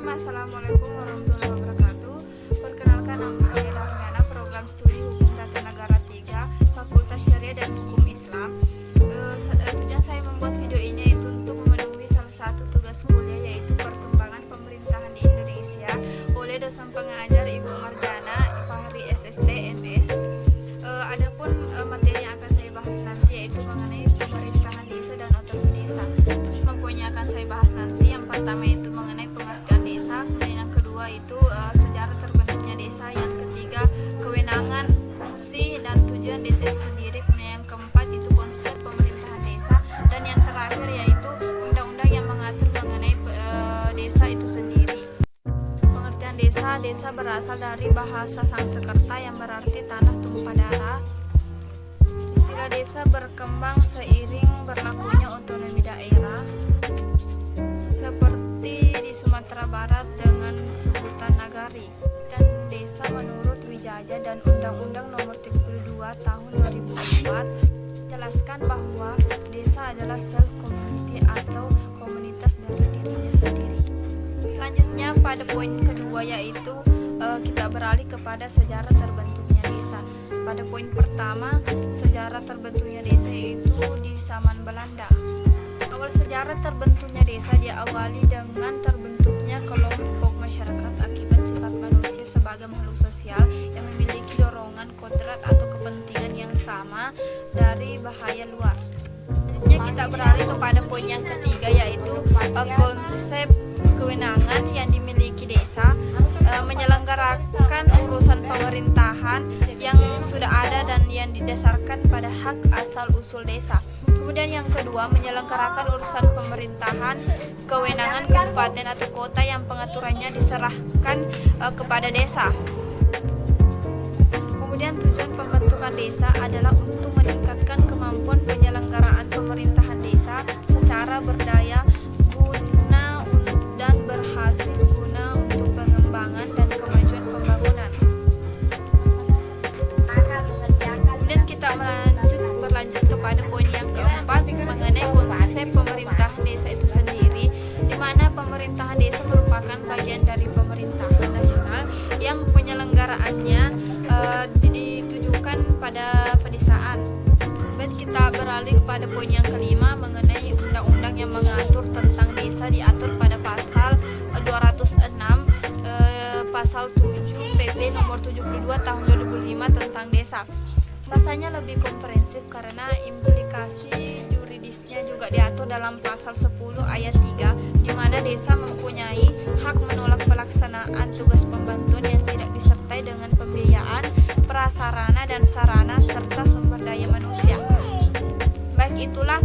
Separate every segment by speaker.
Speaker 1: Assalamualaikum warahmatullahi wabarakatuh. Perkenalkan, nama saya Darmiana, program studi Hukum Tata Negara 3, Fakultas Syariah dan Hukum Islam. Tujuan saya membuat video ini yaitu untuk memenuhi salah satu tugas kuliah, yaitu perkembangan pemerintahan di Indonesia oleh dosen pengajar Ibu Marjana Fahri SST MS. Adapun materi yang akan saya bahas nanti yaitu mengenai pemerintahan desa dan otonomi desa. Lima poin yang akan saya bahas nanti, yang pertama itu mengenai pengertian desa, kemudian yang kedua itu sejarah terbentuknya desa, yang ketiga kewenangan, fungsi dan tujuan desa itu sendiri, kemudian yang keempat itu konsep pemerintahan desa, dan yang terakhir yaitu undang-undang yang mengatur mengenai desa itu sendiri. Pengertian desa berasal dari bahasa Sanskerta yang berarti tanah tumpah darah. Istilah desa berkembang seiring berlakunya otonomi daerah, seperti di Sumatera Barat dengan sebutan nagari. Dan desa menurut Wijaja dan Undang-Undang Nomor 32 Tahun 2004 jelaskan bahwa desa adalah self community atau komunitas dari dirinya sendiri. Selanjutnya pada poin kedua yaitu kita beralih kepada sejarah terbentuknya desa. Pada poin pertama, sejarah terbentuknya desa yaitu di zaman Belanda. Awal sejarah terbentuknya desa diawali dengan terbentuknya kelompok masyarakat akibat sifat manusia sebagai makhluk sosial yang memiliki dorongan, kodrat atau kepentingan yang sama dari bahaya luar. Selanjutnya kita beralih kepada poin yang ketiga yaitu konsep kewenangan yang dimiliki desa, menyelenggarakan urusan pemerintahan yang sudah ada dan yang didasarkan pada hak asal usul desa. Kemudian yang kedua, menyelenggarakan urusan pemerintahan, kewenangan kabupaten atau kota yang pengaturannya diserahkan kepada desa. Kemudian tujuan pembentukan desa adalah untuk meningkatkan kemampuan penyelenggaraan pemerintahan desa secara berdaya guna dan berhasil guna untuk pengembangan dan kemajuan pembangunan. Kemudian kita berlanjut kepada poin yang keempat mengenai konsep pemerintahan desa itu sendiri, di mana pemerintahan desa merupakan bagian dari pemerintahan nasional yang penyelenggaraannya ditujukan pada pedesaan. Baik, kita beralih kepada poin yang kelima mengenai undang-undang yang mengatur tentang desa, diatur pada pasal 206 pasal 7 PP nomor 72 tahun 2005 tentang desa. Rasanya lebih komprehensif karena implikasi yuridisnya juga diatur dalam pasal 10 ayat 3, di mana desa mempunyai hak menolak pelaksanaan tugas pembantuan yang tidak disertai dengan pembiayaan, prasarana dan sarana serta sumber daya manusia. Baik, itulah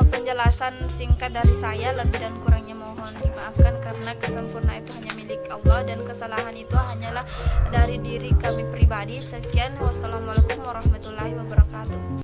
Speaker 1: penjelasan singkat dari saya. Lebih dan kurangnya mohon dimaafkan karena kesempurnaan itu hanya milik Allah dan kesalahan itu hanyalah dari diri kami pribadi. Sekian, wassalamualaikum warahmatullahi wabarakatuh.